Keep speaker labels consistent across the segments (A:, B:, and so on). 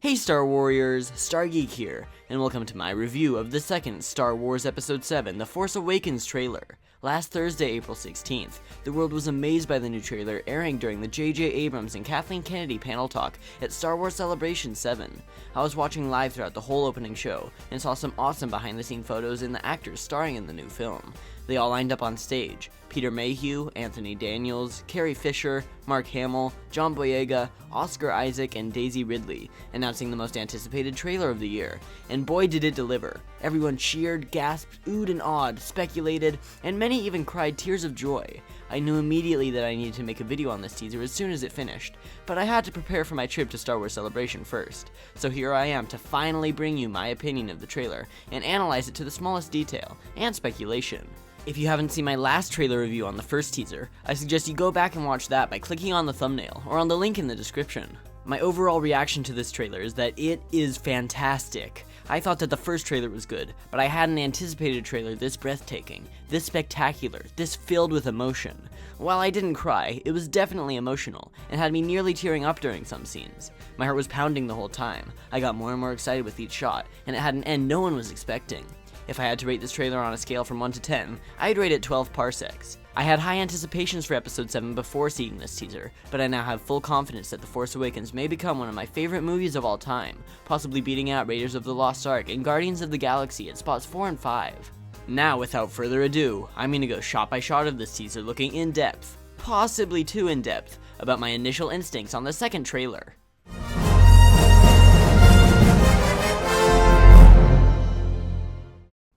A: Hey Star Warriors, Star Geek here, and welcome to my review of the second Star Wars Episode 7, The Force Awakens trailer. Last Thursday, April 16th, the world was amazed by the new trailer airing during the J.J. Abrams and Kathleen Kennedy panel talk at Star Wars Celebration 7. I was watching live throughout the whole opening show, and saw some awesome behind-the-scenes photos and the actors starring in the new film. They all lined up on stage: Peter Mayhew, Anthony Daniels, Carrie Fisher, Mark Hamill, John Boyega, Oscar Isaac, and Daisy Ridley, announcing the most anticipated trailer of the year. And boy did it deliver. Everyone cheered, gasped, oohed and awed, speculated, and many even cried tears of joy. I knew immediately that I needed to make a video on this teaser as soon as it finished, but I had to prepare for my trip to Star Wars Celebration first. So here I am to finally bring you my opinion of the trailer, and analyze it to the smallest detail, and speculation. If you haven't seen my last trailer review on the first teaser, I suggest you go back and watch that by clicking on the thumbnail, or on the link in the description. My overall reaction to this trailer is that it is fantastic. I thought that the first trailer was good, but I hadn't anticipated a trailer this breathtaking, this spectacular, this filled with emotion. While I didn't cry, it was definitely emotional, and had me nearly tearing up during some scenes. My heart was pounding the whole time. I got more and more excited with each shot, and it had an end no one was expecting. If I had to rate this trailer on a scale from 1 to 10, I'd rate it 12 parsecs. I had high anticipations for Episode 7 before seeing this teaser, but I now have full confidence that The Force Awakens may become one of my favorite movies of all time, possibly beating out Raiders of the Lost Ark and Guardians of the Galaxy at spots 4 and 5. Now, without further ado, I'm gonna go shot by shot of this teaser, looking in depth, possibly too in depth, about my initial instincts on the second trailer.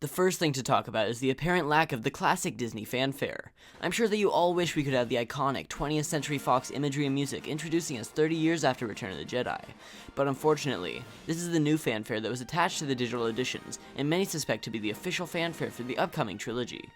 A: The first thing to talk about is the apparent lack of the classic Disney fanfare. I'm sure that you all wish we could have the iconic 20th Century Fox imagery and music introducing us 30 years after Return of the Jedi. But unfortunately, this is the new fanfare that was attached to the digital editions, and many suspect to be the official fanfare for the upcoming trilogy.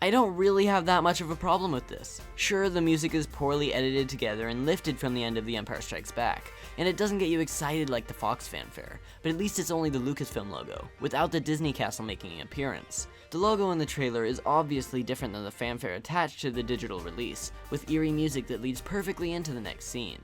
A: I don't really have that much of a problem with this. Sure, the music is poorly edited together and lifted from the end of The Empire Strikes Back, and it doesn't get you excited like the Fox fanfare, but at least it's only the Lucasfilm logo, without the Disney castle making an appearance. The logo in the trailer is obviously different than the fanfare attached to the digital release, with eerie music that leads perfectly into the next scene.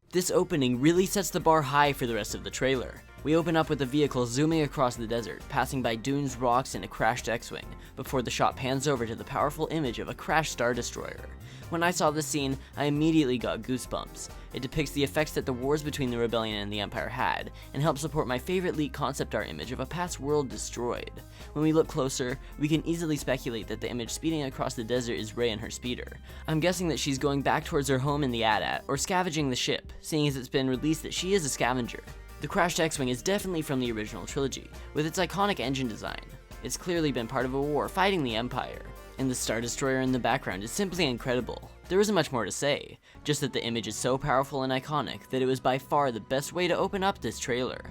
A: This opening really sets the bar high for the rest of the trailer. We open up with the vehicle zooming across the desert, passing by dunes, rocks, and a crashed X-Wing, before the shot pans over to the powerful image of a crashed Star Destroyer. When I saw this scene, I immediately got goosebumps. It depicts the effects that the wars between the Rebellion and the Empire had, and helps support my favorite leaked concept art image of a past world destroyed. When we look closer, we can easily speculate that the image speeding across the desert is Rey in her speeder. I'm guessing that she's going back towards her home in the AT-AT, or scavenging the ship, seeing as it's been released that she is a scavenger. The crashed X-Wing is definitely from the original trilogy, with its iconic engine design. It's clearly been part of a war fighting the Empire, and the Star Destroyer in the background is simply incredible. There isn't much more to say, just that the image is so powerful and iconic that it was by far the best way to open up this trailer.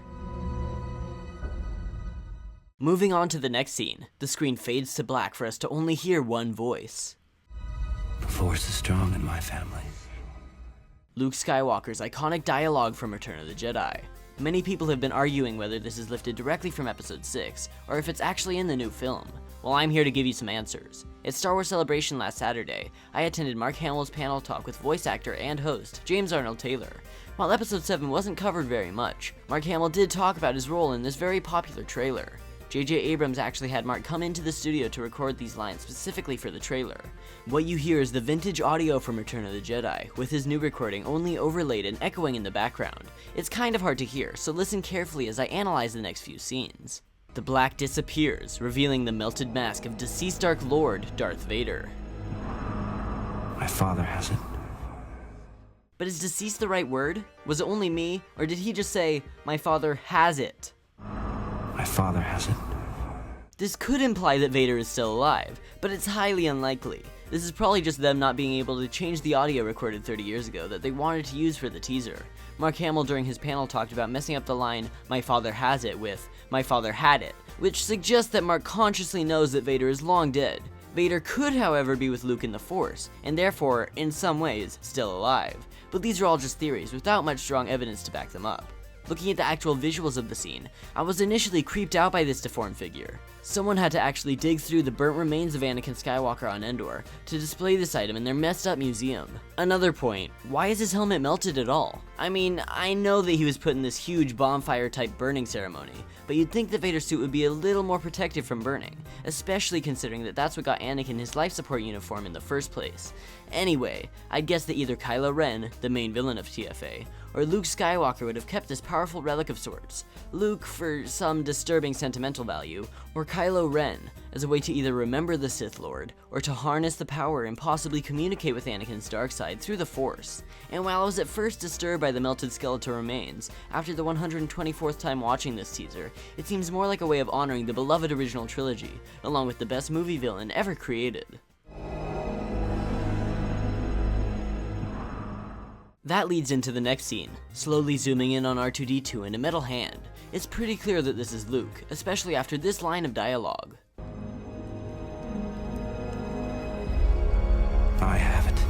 A: Moving on to the next scene, the screen fades to black for us to only hear one voice.
B: The Force is strong in my family.
A: Luke Skywalker's iconic dialogue from Return of the Jedi. Many people have been arguing whether this is lifted directly from Episode 6, or if it's actually in the new film. Well, I'm here to give you some answers. At Star Wars Celebration last Saturday, I attended Mark Hamill's panel talk with voice actor and host, James Arnold Taylor. While Episode 7 wasn't covered very much, Mark Hamill did talk about his role in this very popular trailer. J.J. Abrams actually had Mark come into the studio to record these lines specifically for the trailer. What you hear is the vintage audio from Return of the Jedi, with his new recording only overlaid and echoing in the background. It's kind of hard to hear, so listen carefully as I analyze the next few scenes. The black disappears, revealing the melted mask of deceased Dark Lord, Darth Vader.
B: My father hasn't.
A: But is deceased the right word? Was it only me, or did he just say, "My father has it"?
B: My father hasn't.
A: This could imply that Vader is still alive, but it's highly unlikely. This is probably just them not being able to change the audio recorded 30 years ago that they wanted to use for the teaser. Mark Hamill during his panel talked about messing up the line, "My father has it," with, "My father had it," which suggests that Mark consciously knows that Vader is long dead. Vader could, however, be with Luke in the Force, and therefore, in some ways, still alive. But these are all just theories, without much strong evidence to back them up. Looking at the actual visuals of the scene, I was initially creeped out by this deformed figure. Someone had to actually dig through the burnt remains of Anakin Skywalker on Endor to display this item in their messed up museum. Another point, why is his helmet melted at all? I mean, I know that he was put in this huge bonfire type burning ceremony, but you'd think that Vader's suit would be a little more protected from burning, especially considering that that's what got Anakin his life support uniform in the first place. Anyway, I'd guess that either Kylo Ren, the main villain of TFA, or Luke Skywalker would have kept this powerful relic of sorts. Luke for some disturbing sentimental value, or Kylo Ren as a way to either remember the Sith Lord, or to harness the power and possibly communicate with Anakin's dark side through the Force. And while I was at first disturbed by the melted skeletal remains, after the 124th time watching this teaser, it seems more like a way of honoring the beloved original trilogy, along with the best movie villain ever created. That leads into the next scene, slowly zooming in on R2-D2 in a metal hand. It's pretty clear that this is Luke, especially after this line of dialogue.
B: I have it.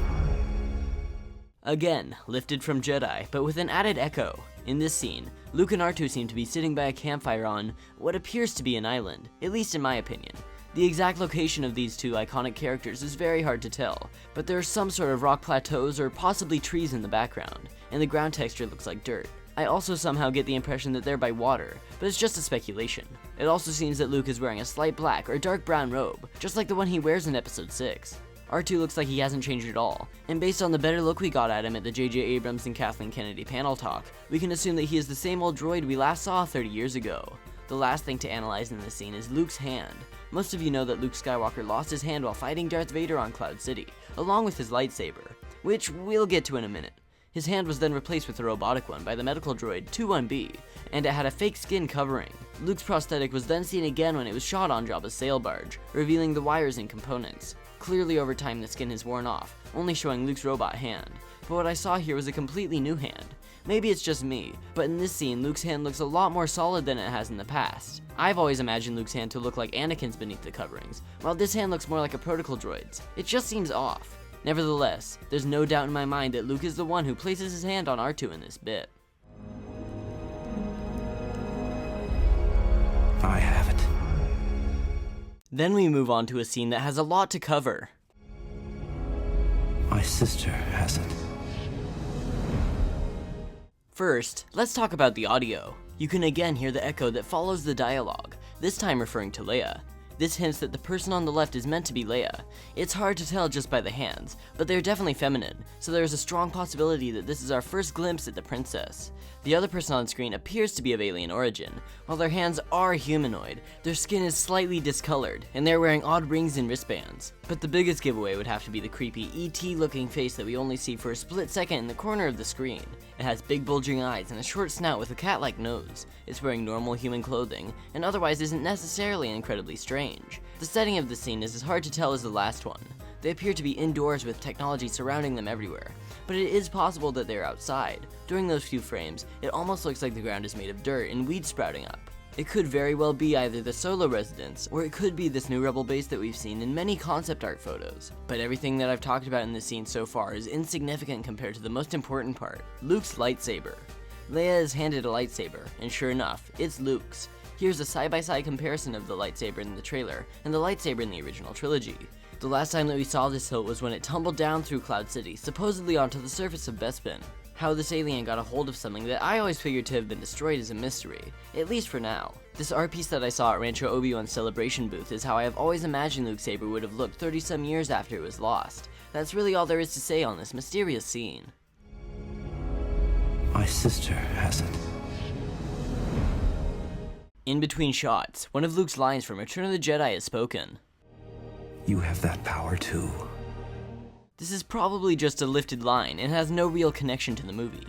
A: Again, lifted from Jedi, but with an added echo. In this scene, Luke and R2 seem to be sitting by a campfire on what appears to be an island, at least in my opinion. The exact location of these two iconic characters is very hard to tell, but there are some sort of rock plateaus or possibly trees in the background, and the ground texture looks like dirt. I also somehow get the impression that they're by water, but it's just a speculation. It also seems that Luke is wearing a slight black or dark brown robe, just like the one he wears in Episode 6. R2 looks like he hasn't changed at all, and based on the better look we got at him at the J.J. Abrams and Kathleen Kennedy panel talk, we can assume that he is the same old droid we last saw 30 years ago. The last thing to analyze in this scene is Luke's hand. Most of you know that Luke Skywalker lost his hand while fighting Darth Vader on Cloud City, along with his lightsaber, which we'll get to in a minute. His hand was then replaced with a robotic one by the medical droid 21B, and it had a fake skin covering. Luke's prosthetic was then seen again when it was shot on Jabba's sail barge, revealing the wires and components. Clearly over time the skin has worn off, only showing Luke's robot hand, but what I saw here was a completely new hand. Maybe it's just me, but in this scene, Luke's hand looks a lot more solid than it has in the past. I've always imagined Luke's hand to look like Anakin's beneath the coverings, while this hand looks more like a protocol droid's. It just seems off. Nevertheless, there's no doubt in my mind that Luke is the one who places his hand on R2 in this bit.
B: I have it.
A: Then we move on to a scene that has a lot to cover.
B: My sister has it.
A: First, let's talk about the audio. You can again hear the echo that follows the dialogue, this time referring to Leia. This hints that the person on the left is meant to be Leia. It's hard to tell just by the hands, but they're definitely feminine, so there is a strong possibility that this is our first glimpse at the princess. The other person on screen appears to be of alien origin. While their hands are humanoid, their skin is slightly discolored, and they're wearing odd rings and wristbands. But the biggest giveaway would have to be the creepy E.T. looking face that we only see for a split second in the corner of the screen. It has big bulging eyes and a short snout with a cat-like nose. It's wearing normal human clothing, and otherwise isn't necessarily incredibly strange. The setting of the scene is as hard to tell as the last one. They appear to be indoors with technology surrounding them everywhere, but it is possible that they're outside. During those few frames, it almost looks like the ground is made of dirt and weeds sprouting up. It could very well be either the Solo residence, or it could be this new rebel base that we've seen in many concept art photos. But everything that I've talked about in this scene so far is insignificant compared to the most important part, Luke's lightsaber. Leia is handed a lightsaber, and sure enough, it's Luke's. Here's a side-by-side comparison of the lightsaber in the trailer and the lightsaber in the original trilogy. The last time that we saw this hilt was when it tumbled down through Cloud City, supposedly onto the surface of Bespin. How this alien got a hold of something that I always figured to have been destroyed is a mystery, at least for now. This art piece that I saw at Rancho Obi-Wan's Celebration booth is how I have always imagined Luke's saber would have looked 30-some years after it was lost. That's really all there is to say on this mysterious scene.
B: My sister has it.
A: In between shots, one of Luke's lines from Return of the Jedi is spoken.
B: You have that power too.
A: This is probably just a lifted line and has no real connection to the movie.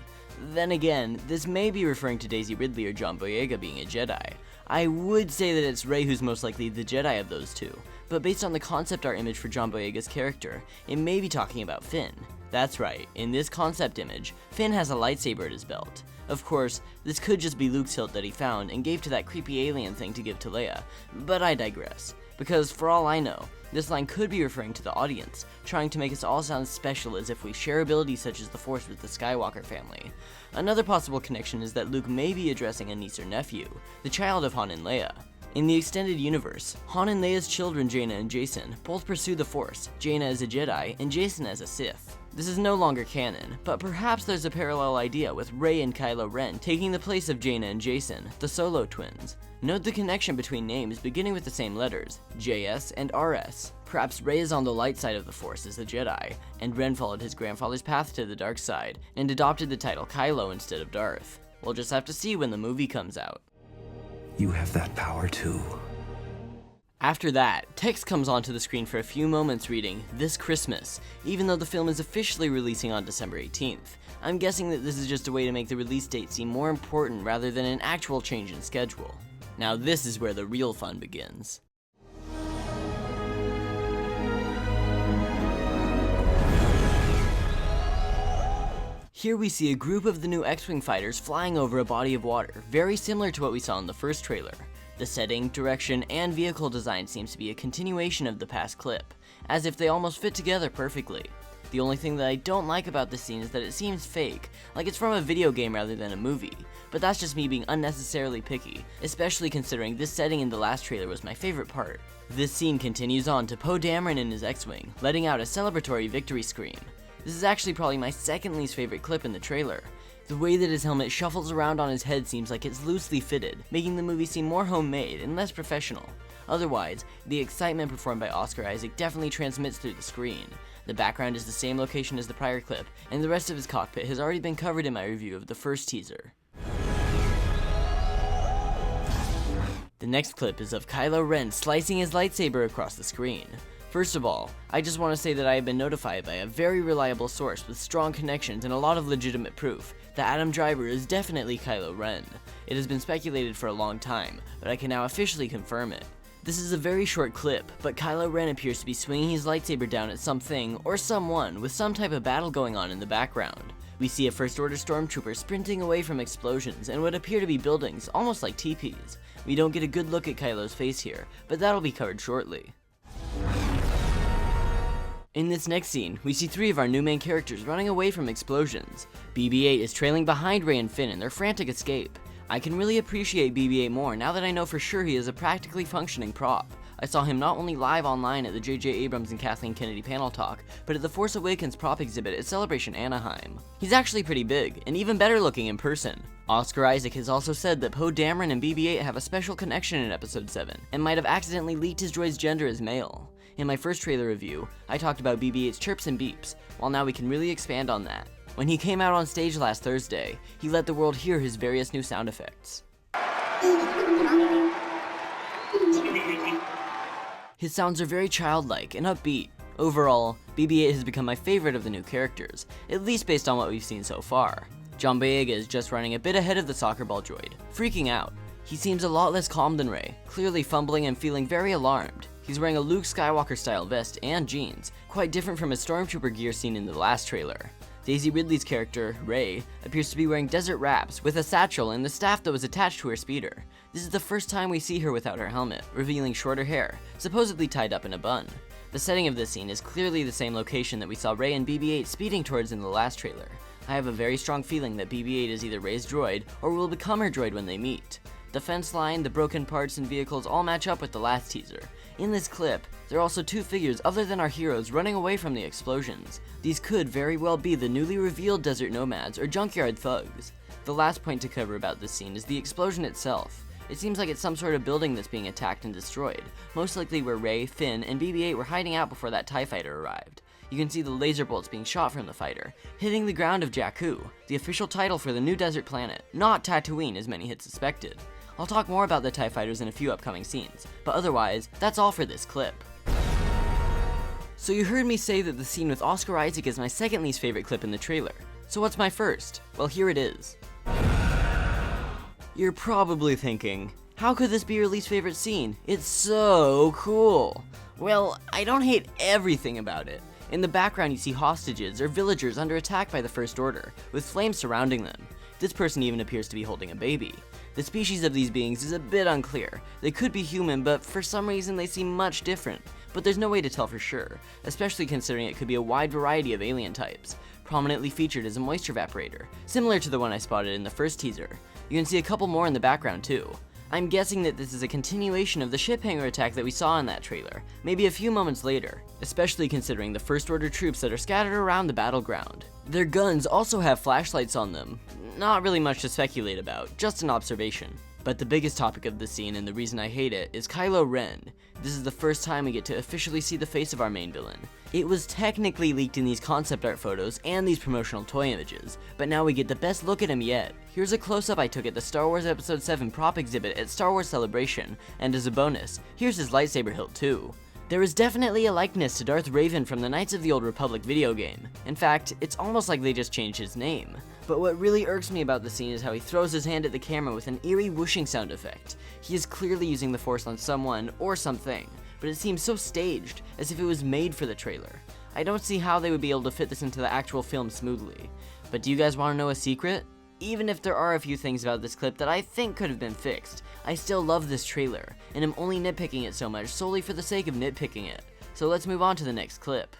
A: Then again, this may be referring to Daisy Ridley or John Boyega being a Jedi. I would say that it's Rey who's most likely the Jedi of those two, but based on the concept art image for John Boyega's character, it may be talking about Finn. That's right, in this concept image, Finn has a lightsaber at his belt. Of course, this could just be Luke's hilt that he found and gave to that creepy alien thing to give to Leia, but I digress. Because for all I know, this line could be referring to the audience, trying to make us all sound special as if we share abilities such as the Force with the Skywalker family. Another possible connection is that Luke may be addressing a niece or nephew, the child of Han and Leia. In the extended universe, Han and Leia's children Jaina and Jacen both pursue the Force, Jaina as a Jedi and Jacen as a Sith. This is no longer canon, but perhaps there's a parallel idea with Rey and Kylo Ren taking the place of Jaina and Jacen, the Solo twins. Note the connection between names beginning with the same letters, JS and RS. Perhaps Rey is on the light side of the Force as a Jedi, and Ren followed his grandfather's path to the dark side, and adopted the title Kylo instead of Darth. We'll just have to see when the movie comes out.
B: You have that power too.
A: After that, text comes onto the screen for a few moments reading, "This Christmas," even though the film is officially releasing on December 18th. I'm guessing that this is just a way to make the release date seem more important rather than an actual change in schedule. Now this is where the real fun begins. Here we see a group of the new X-Wing fighters flying over a body of water, very similar to what we saw in the first trailer. The setting, direction, and vehicle design seems to be a continuation of the past clip, as if they almost fit together perfectly. The only thing that I don't like about this scene is that it seems fake, like it's from a video game rather than a movie, but that's just me being unnecessarily picky, especially considering this setting in the last trailer was my favorite part. This scene continues on to Poe Dameron in his X-Wing, letting out a celebratory victory scream. This is actually probably my second least favorite clip in the trailer. The way that his helmet shuffles around on his head seems like it's loosely fitted, making the movie seem more homemade and less professional. Otherwise, the excitement performed by Oscar Isaac definitely transmits through the screen. The background is the same location as the prior clip, and the rest of his cockpit has already been covered in my review of the first teaser. The next clip is of Kylo Ren slicing his lightsaber across the screen. First of all, I just want to say that I have been notified by a very reliable source with strong connections and a lot of legitimate proof that Adam Driver is definitely Kylo Ren. It has been speculated for a long time, but I can now officially confirm it. This is a very short clip, but Kylo Ren appears to be swinging his lightsaber down at something or someone with some type of battle going on in the background. We see a First Order stormtrooper sprinting away from explosions and what appear to be buildings, almost like teepees. We don't get a good look at Kylo's face here, but that'll be covered shortly. In this next scene, we see three of our new main characters running away from explosions. BB-8 is trailing behind Rey and Finn in their frantic escape. I can really appreciate BB-8 more now that I know for sure he is a practically functioning prop. I saw him not only live online at the J.J. Abrams and Kathleen Kennedy panel talk, but at the Force Awakens prop exhibit at Celebration Anaheim. He's actually pretty big, and even better looking in person. Oscar Isaac has also said that Poe Dameron and BB-8 have a special connection in Episode 7, and might have accidentally leaked his droid's gender as male. In my first trailer review, I talked about BB-8's chirps and beeps, well now we can really expand on that. When he came out on stage last Thursday, he let the world hear his various new sound effects. His sounds are very childlike and upbeat. Overall, BB-8 has become my favorite of the new characters, at least based on what we've seen so far. John Boyega is just running a bit ahead of the soccer ball droid, freaking out. He seems a lot less calm than Rey, clearly fumbling and feeling very alarmed. He's wearing a Luke Skywalker style vest and jeans, quite different from his stormtrooper gear seen in the last trailer. Daisy Ridley's character, Rey, appears to be wearing desert wraps with a satchel and the staff that was attached to her speeder. This is the first time we see her without her helmet, revealing shorter hair, supposedly tied up in a bun. The setting of this scene is clearly the same location that we saw Rey and BB-8 speeding towards in the last trailer. I have a very strong feeling that BB-8 is either Rey's droid or will become her droid when they meet. The fence line, the broken parts, and vehicles all match up with the last teaser. In this clip, there are also two figures other than our heroes running away from the explosions. These could very well be the newly revealed desert nomads or junkyard thugs. The last point to cover about this scene is the explosion itself. It seems like it's some sort of building that's being attacked and destroyed, most likely where Rey, Finn, and BB-8 were hiding out before that TIE fighter arrived. You can see the laser bolts being shot from the fighter, hitting the ground of Jakku, the official title for the new desert planet, not Tatooine as many had suspected. I'll talk more about the TIE fighters in a few upcoming scenes, but otherwise, that's all for this clip. So you heard me say that the scene with Oscar Isaac is my second least favorite clip in the trailer. So what's my first? Well, here it is. You're probably thinking, How could this be your least favorite scene? It's so cool. Well, I don't hate everything about it. In the background you see hostages or villagers under attack by the First Order, with flames surrounding them. This person even appears to be holding a baby. The species of these beings is a bit unclear. They could be human, but for some reason they seem much different. But there's no way to tell for sure, especially considering it could be a wide variety of alien types. Prominently featured is a moisture evaporator, similar to the one I spotted in the first teaser. You can see a couple more in the background too. I'm guessing that this is a continuation of the ship hangar attack that we saw in that trailer, maybe a few moments later, especially considering the First Order troops that are scattered around the battleground. Their guns also have flashlights on them. Not really much to speculate about, just an observation. But the biggest topic of the scene, and the reason I hate it, is Kylo Ren. This is the first time we get to officially see the face of our main villain. It was technically leaked in these concept art photos and these promotional toy images, but now we get the best look at him yet. Here's a close-up I took at the Star Wars Episode 7 prop exhibit at Star Wars Celebration, and as a bonus, here's his lightsaber hilt too. There is definitely a likeness to Darth Raven from the Knights of the Old Republic video game. In fact, it's almost like they just changed his name. But what really irks me about the scene is how he throws his hand at the camera with an eerie whooshing sound effect. He is clearly using the Force on someone or something, but it seems so staged, as if it was made for the trailer. I don't see how they would be able to fit this into the actual film smoothly. But do you guys want to know a secret? Even if there are a few things about this clip that I think could have been fixed, I still love this trailer, and am only nitpicking it so much solely for the sake of nitpicking it. So let's move on to the next clip.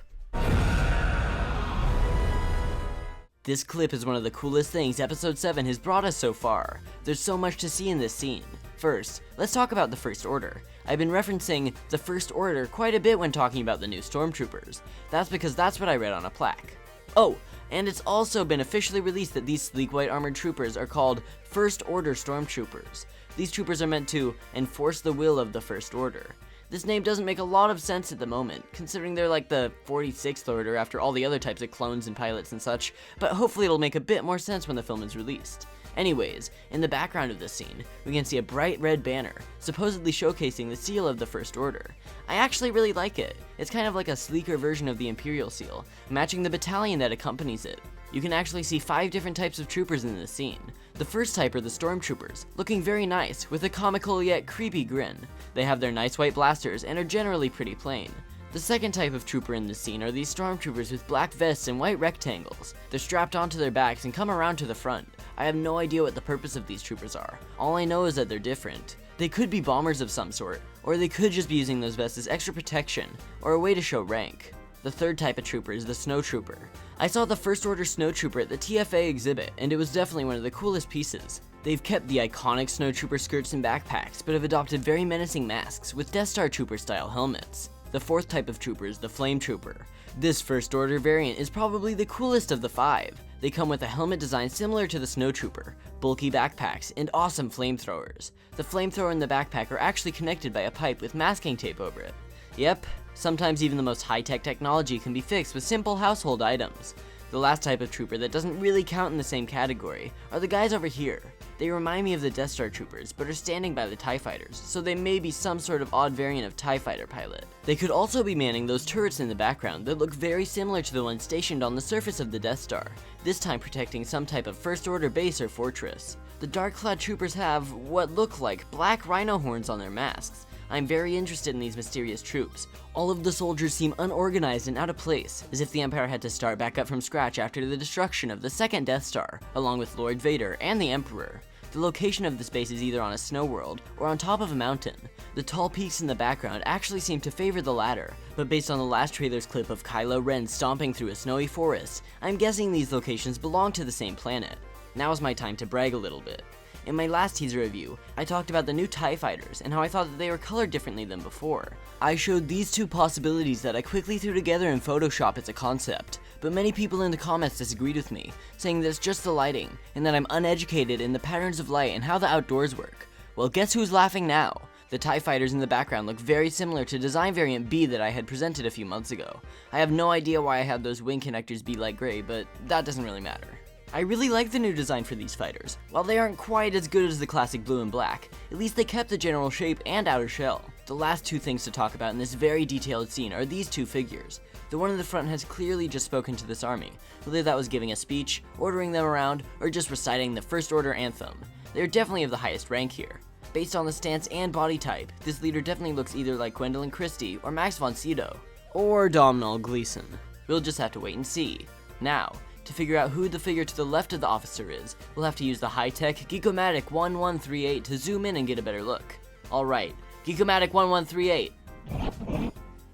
A: This clip is one of the coolest things Episode 7 has brought us so far. There's so much to see in this scene. First, let's talk about the First Order. I've been referencing the First Order quite a bit when talking about the new Stormtroopers. That's because that's what I read on a plaque. Oh, and it's also been officially released that these sleek white armored troopers are called First Order Stormtroopers. These troopers are meant to enforce the will of the First Order. This name doesn't make a lot of sense at the moment, considering they're like the 46th Order after all the other types of clones and pilots and such, but hopefully it'll make a bit more sense when the film is released. Anyways, in the background of this scene, we can see a bright red banner, supposedly showcasing the seal of the First Order. I actually really like it. It's kind of like a sleeker version of the Imperial seal, matching the battalion that accompanies it. You can actually see 5 different types of troopers in this scene. The first type are the Stormtroopers, looking very nice, with a comical yet creepy grin. They have their nice white blasters and are generally pretty plain. The second type of trooper in this scene are these Stormtroopers with black vests and white rectangles. They're strapped onto their backs and come around to the front. I have no idea what the purpose of these troopers are. All I know is that they're different. They could be bombers of some sort, or they could just be using those vests as extra protection, or a way to show rank. The third type of trooper is the Snow Trooper. I saw the First Order Snow Trooper at the TFA exhibit, and it was definitely one of the coolest pieces. They've kept the iconic Snow Trooper skirts and backpacks, but have adopted very menacing masks with Death Star Trooper style helmets. The fourth type of trooper is the Flame Trooper. This First Order variant is probably the coolest of the 5. They come with a helmet design similar to the Snow Trooper, bulky backpacks, and awesome flamethrowers. The flamethrower and the backpack are actually connected by a pipe with masking tape over it. Yep, sometimes even the most high-tech technology can be fixed with simple household items. The last type of trooper that doesn't really count in the same category are the guys over here. They remind me of the Death Star Troopers, but are standing by the TIE Fighters, so they may be some sort of odd variant of TIE Fighter pilot. They could also be manning those turrets in the background that look very similar to the ones stationed on the surface of the Death Star, this time protecting some type of First Order base or fortress. The dark-clad troopers have what look like black rhino horns on their masks. I'm very interested in these mysterious troops. All of the soldiers seem unorganized and out of place, as if the Empire had to start back up from scratch after the destruction of the second Death Star, along with Lord Vader and the Emperor. The location of the base is either on a snow world or on top of a mountain. The tall peaks in the background actually seem to favor the latter, but based on the last trailer's clip of Kylo Ren stomping through a snowy forest, I'm guessing these locations belong to the same planet. Now is my time to brag a little bit. In my last teaser review, I talked about the new TIE Fighters and how I thought that they were colored differently than before. I showed these 2 possibilities that I quickly threw together in Photoshop as a concept, but many people in the comments disagreed with me, saying that it's just the lighting, and that I'm uneducated in the patterns of light and how the outdoors work. Well, guess who's laughing now? The TIE Fighters in the background look very similar to Design Variant B that I had presented a few months ago. I have no idea why I had those wing connectors be light gray, but that doesn't really matter. I really like the new design for these fighters. While they aren't quite as good as the classic blue and black, at least they kept the general shape and outer shell. The last 2 things to talk about in this very detailed scene are these 2 figures. The one in the front has clearly just spoken to this army, whether that was giving a speech, ordering them around, or just reciting the First Order anthem. They are definitely of the highest rank here. Based on the stance and body type, this leader definitely looks either like Gwendolyn Christie or Max von Sydow, or Domhnall Gleeson. We'll just have to wait and see. Now, to figure out who the figure to the left of the officer is, we'll have to use the high-tech Geek-O-Matic 1138 to zoom in and get a better look. Alright, Geek-O-Matic 1138.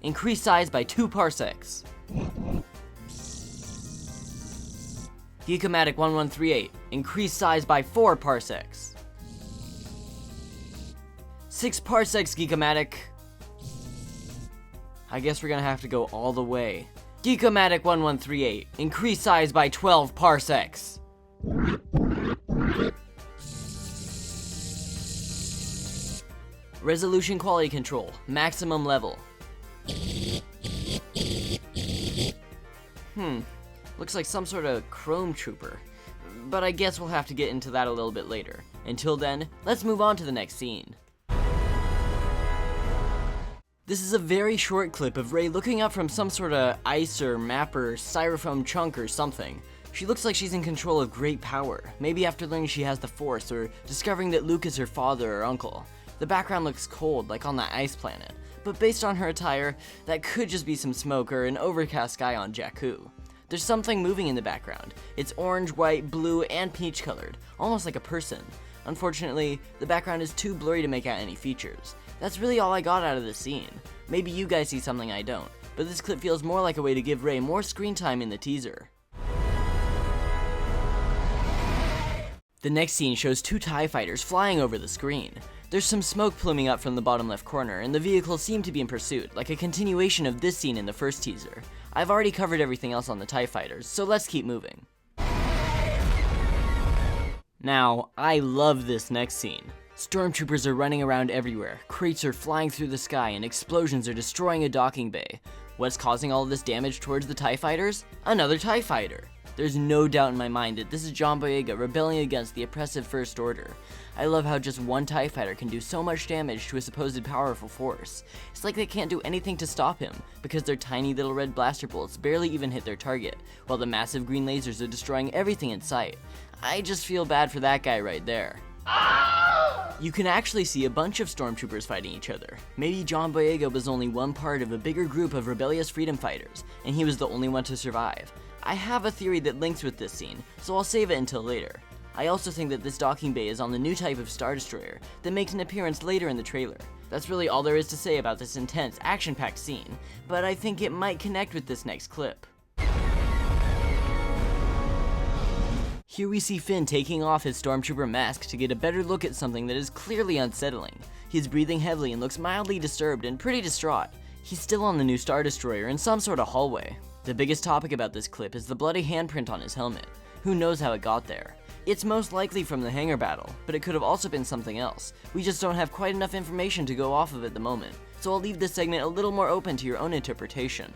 A: Increase size by 2 parsecs. Geek-O-Matic 1138. Increase size by 4 parsecs. 6 parsecs, Geek-O-Matic. I guess we're gonna have to go all the way. Geek-O-Matic 1138. Increase size by 12 parsecs. Resolution quality control. Maximum level. Looks like some sort of chrome trooper. But I guess we'll have to get into that a little bit later. Until then, let's move on to the next scene. This is a very short clip of Rey looking up from some sort of ice or map or styrofoam chunk or something. She looks like she's in control of great power, maybe after learning she has the Force or discovering that Luke is her father or uncle. The background looks cold, like on that ice planet, but based on her attire, that could just be some smoke or an overcast sky on Jakku. There's something moving in the background. It's orange, white, blue, and peach colored, almost like a person. Unfortunately, the background is too blurry to make out any features. That's really all I got out of this scene. Maybe you guys see something I don't, but this clip feels more like a way to give Rey more screen time in the teaser. The next scene shows 2 TIE fighters flying over the screen. There's some smoke pluming up from the bottom left corner, and the vehicles seem to be in pursuit, like a continuation of this scene in the first teaser. I've already covered everything else on the TIE fighters, so let's keep moving. Now, I love this next scene. Stormtroopers are running around everywhere, crates are flying through the sky, and explosions are destroying a docking bay. What's causing all of this damage towards the TIE fighters? Another TIE fighter. There's no doubt in my mind that this is John Boyega rebelling against the oppressive First Order. I love how just one TIE fighter can do so much damage to a supposed powerful force. It's like they can't do anything to stop him, because their tiny little red blaster bolts barely even hit their target, while the massive green lasers are destroying everything in sight. I just feel bad for that guy right there. You can actually see a bunch of stormtroopers fighting each other. Maybe John Boyega was only one part of a bigger group of rebellious freedom fighters, and he was the only one to survive. I have a theory that links with this scene, so I'll save it until later. I also think that this docking bay is on the new type of Star Destroyer that makes an appearance later in the trailer. That's really all there is to say about this intense, action-packed scene, but I think it might connect with this next clip. Here we see Finn taking off his stormtrooper mask to get a better look at something that is clearly unsettling. He's breathing heavily and looks mildly disturbed and pretty distraught. He's still on the new Star Destroyer in some sort of hallway. The biggest topic about this clip is the bloody handprint on his helmet. Who knows how it got there? It's most likely from the hangar battle, but it could have also been something else. We just don't have quite enough information to go off of at the moment, so I'll leave this segment a little more open to your own interpretation.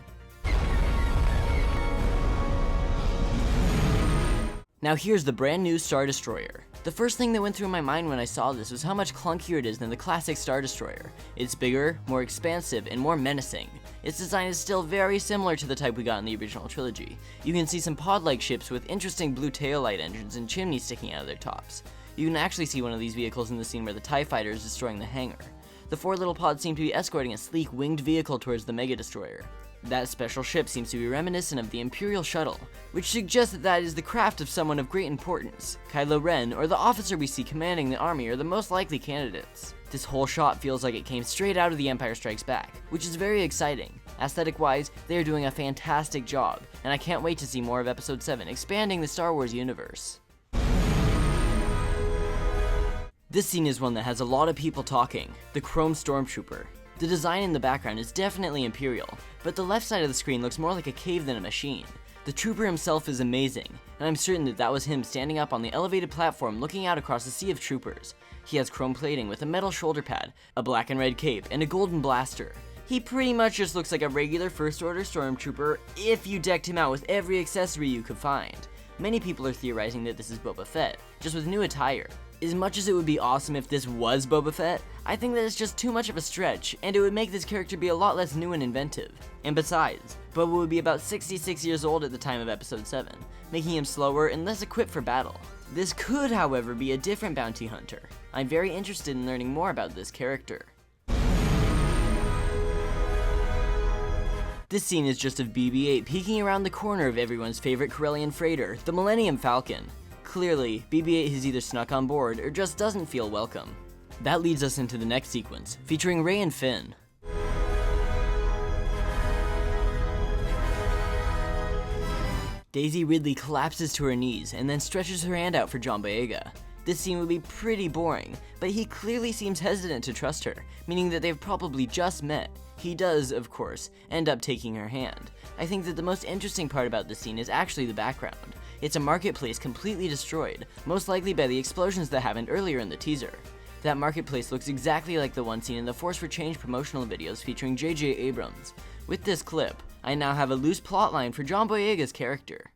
A: Now here's the brand new Star Destroyer. The first thing that went through my mind when I saw this was how much clunkier it is than the classic Star Destroyer. It's bigger, more expansive, and more menacing. Its design is still very similar to the type we got in the original trilogy. You can see some pod-like ships with interesting blue tail-light engines and chimneys sticking out of their tops. You can actually see one of these vehicles in the scene where the TIE fighter is destroying the hangar. The 4 little pods seem to be escorting a sleek winged vehicle towards the Mega Destroyer. That special ship seems to be reminiscent of the Imperial Shuttle, which suggests that that is the craft of someone of great importance. Kylo Ren or the officer we see commanding the army are the most likely candidates. This whole shot feels like it came straight out of The Empire Strikes Back, which is very exciting. Aesthetic-wise, they are doing a fantastic job, and I can't wait to see more of Episode 7 expanding the Star Wars universe. This scene is one that has a lot of people talking, the Chrome Stormtrooper. The design in the background is definitely Imperial, but the left side of the screen looks more like a cave than a machine. The trooper himself is amazing, and I'm certain that that was him standing up on the elevated platform looking out across a sea of troopers. He has chrome plating with a metal shoulder pad, a black and red cape, and a golden blaster. He pretty much just looks like a regular First Order Stormtrooper if you decked him out with every accessory you could find. Many people are theorizing that this is Boba Fett, just with new attire. As much as it would be awesome if this was Boba Fett, I think that it's just too much of a stretch, and it would make this character be a lot less new and inventive. And besides, Boba would be about 66 years old at the time of Episode 7, making him slower and less equipped for battle. This could, however, be a different bounty hunter. I'm very interested in learning more about this character. This scene is just of BB-8 peeking around the corner of everyone's favorite Corellian freighter, the Millennium Falcon. Clearly, BB-8 has either snuck on board or just doesn't feel welcome. That leads us into the next sequence, featuring Rey and Finn. Daisy Ridley collapses to her knees and then stretches her hand out for John Boyega. This scene would be pretty boring, but he clearly seems hesitant to trust her, meaning that they've probably just met. He does, of course, end up taking her hand. I think that the most interesting part about this scene is actually the background. It's a marketplace completely destroyed, most likely by the explosions that happened earlier in the teaser. That marketplace looks exactly like the one seen in the Force for Change promotional videos featuring J.J. Abrams. With this clip, I now have a loose plotline for John Boyega's character.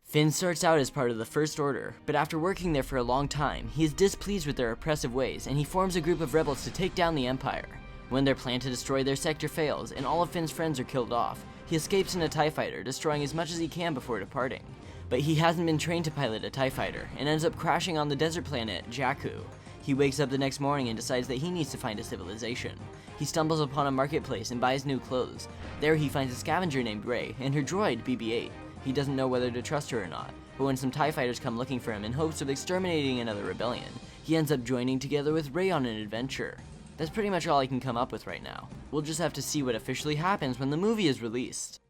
A: Finn starts out as part of the First Order, but after working there for a long time, he is displeased with their oppressive ways and he forms a group of rebels to take down the Empire. When their plan to destroy their sector fails and all of Finn's friends are killed off, he escapes in a TIE fighter, destroying as much as he can before departing. But he hasn't been trained to pilot a TIE fighter and ends up crashing on the desert planet Jakku. He wakes up the next morning and decides that he needs to find a civilization. He stumbles upon a marketplace and buys new clothes. There he finds a scavenger named Rey and her droid BB-8. He doesn't know whether to trust her or not, but when some TIE fighters come looking for him in hopes of exterminating another rebellion, he ends up joining together with Rey on an adventure. That's pretty much all I can come up with right now. We'll just have to see what officially happens when the movie is released.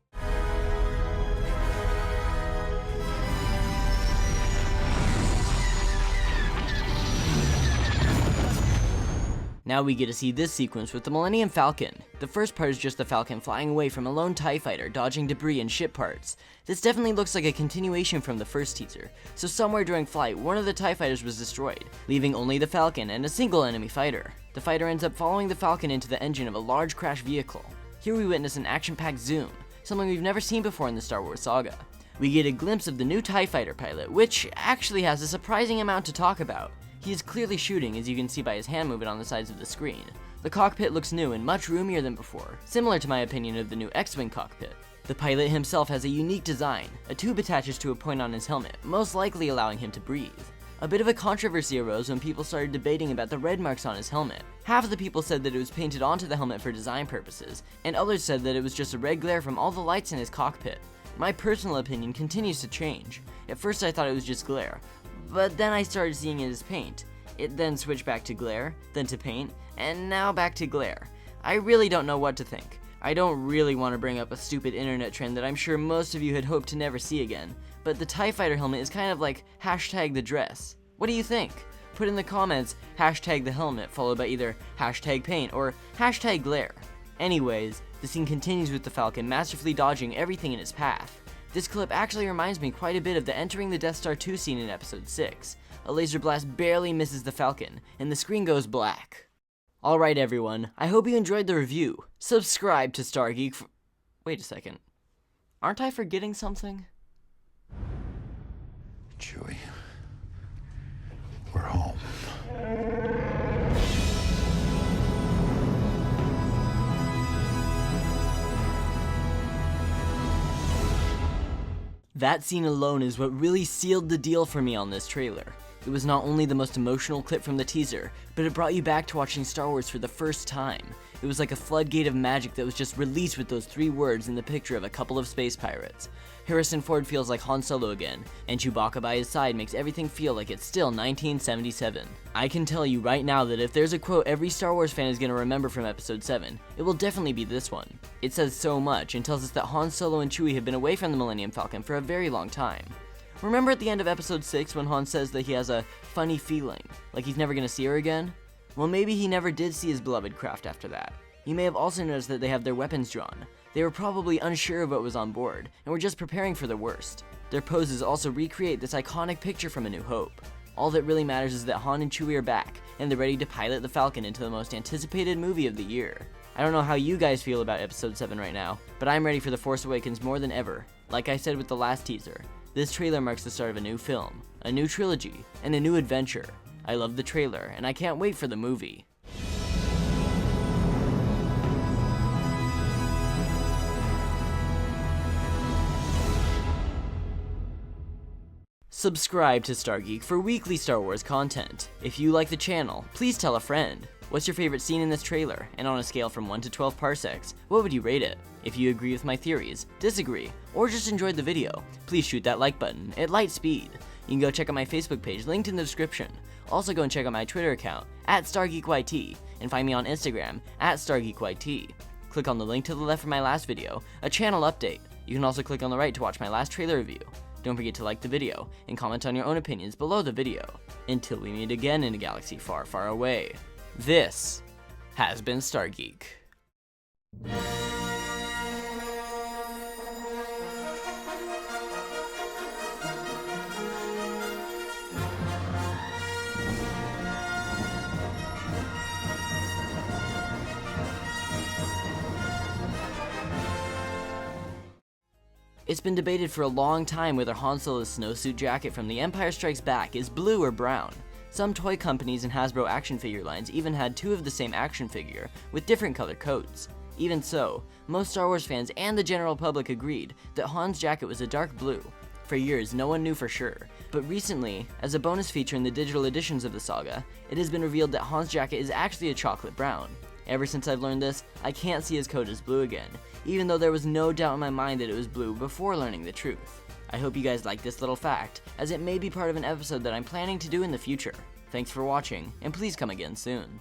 A: Now we get to see this sequence with the Millennium Falcon. The first part is just the Falcon flying away from a lone TIE fighter, dodging debris and ship parts. This definitely looks like a continuation from the first teaser, so somewhere during flight, one of the TIE fighters was destroyed, leaving only the Falcon and a single enemy fighter. The fighter ends up following the Falcon into the engine of a large crashed vehicle. Here we witness an action-packed zoom, something we've never seen before in the Star Wars saga. We get a glimpse of the new TIE fighter pilot, which actually has a surprising amount to talk about. He is clearly shooting, as you can see by his hand movement on the sides of the screen. The cockpit looks new and much roomier than before, similar to my opinion of the new X-Wing cockpit. The pilot himself has a unique design. A tube attaches to a point on his helmet, most likely allowing him to breathe. A bit of a controversy arose when people started debating about the red marks on his helmet. Half of the people said that it was painted onto the helmet for design purposes, and others said that it was just a red glare from all the lights in his cockpit. My personal opinion continues to change. At first I thought it was just glare, but then I started seeing it as paint. It then switched back to glare, then to paint, and now back to glare. I really don't know what to think. I don't really want to bring up a stupid internet trend that I'm sure most of you had hoped to never see again, but the TIE Fighter helmet is kind of like hashtag the dress. What do you think? Put in the comments hashtag the helmet followed by either hashtag paint or hashtag glare. Anyways, the scene continues with the Falcon masterfully dodging everything in its path. This clip actually reminds me quite a bit of the entering the Death Star 2 scene in episode 6. A laser blast barely misses the Falcon, and the screen goes black. Alright everyone, I hope you enjoyed the review. Subscribe to Star Geek for... Wait a second. Aren't I forgetting something?
B: Chewie, we're home.
A: That scene alone is what really sealed the deal for me on this trailer. It was not only the most emotional clip from the teaser, but it brought you back to watching Star Wars for the first time. It was like a floodgate of magic that was just released with those 3 words in the picture of a couple of space pirates. Harrison Ford feels like Han Solo again, and Chewbacca by his side makes everything feel like it's still 1977. I can tell you right now that if there's a quote every Star Wars fan is going to remember from episode 7, it will definitely be this one. It says so much and tells us that Han Solo and Chewie have been away from the Millennium Falcon for a very long time. Remember at the end of episode 6 when Han says that he has a funny feeling, like he's never going to see her again? Well, maybe he never did see his beloved craft after that. You may have also noticed that they have their weapons drawn. They were probably unsure of what was on board, and were just preparing for the worst. Their poses also recreate this iconic picture from A New Hope. All that really matters is that Han and Chewie are back, and they're ready to pilot the Falcon into the most anticipated movie of the year. I don't know how you guys feel about episode 7 right now, but I'm ready for The Force Awakens more than ever. Like I said with the last teaser, this trailer marks the start of a new film, a new trilogy, and a new adventure. I love the trailer, and I can't wait for the movie. Subscribe to Star Geek for weekly Star Wars content. If you like the channel, please tell a friend. What's your favorite scene in this trailer? And on a scale from 1 to 12 parsecs, what would you rate it? If you agree with my theories, disagree, or just enjoyed the video, please shoot that like button at light speed. You can go check out my Facebook page linked in the description. Also go and check out my Twitter account at StarGeekYT and find me on Instagram at StarGeekYT. Click on the link to the left for my last video, a channel update. You can also click on the right to watch my last trailer review. Don't forget to like the video and comment on your own opinions below the video. Until we meet again in a galaxy far, far away. This has been Star Geek. It's been debated for a long time whether Han Solo's snowsuit jacket from The Empire Strikes Back is blue or brown. Some toy companies and Hasbro action figure lines even had two of the same action figure with different color coats. Even so, most Star Wars fans and the general public agreed that Han's jacket was a dark blue. For years, no one knew for sure, but recently, as a bonus feature in the digital editions of the saga, it has been revealed that Han's jacket is actually a chocolate brown. Ever since I've learned this, I can't see his coat as blue again, even though there was no doubt in my mind that it was blue before learning the truth. I hope you guys like this little fact, as it may be part of an episode that I'm planning to do in the future. Thanks for watching, and please come again soon.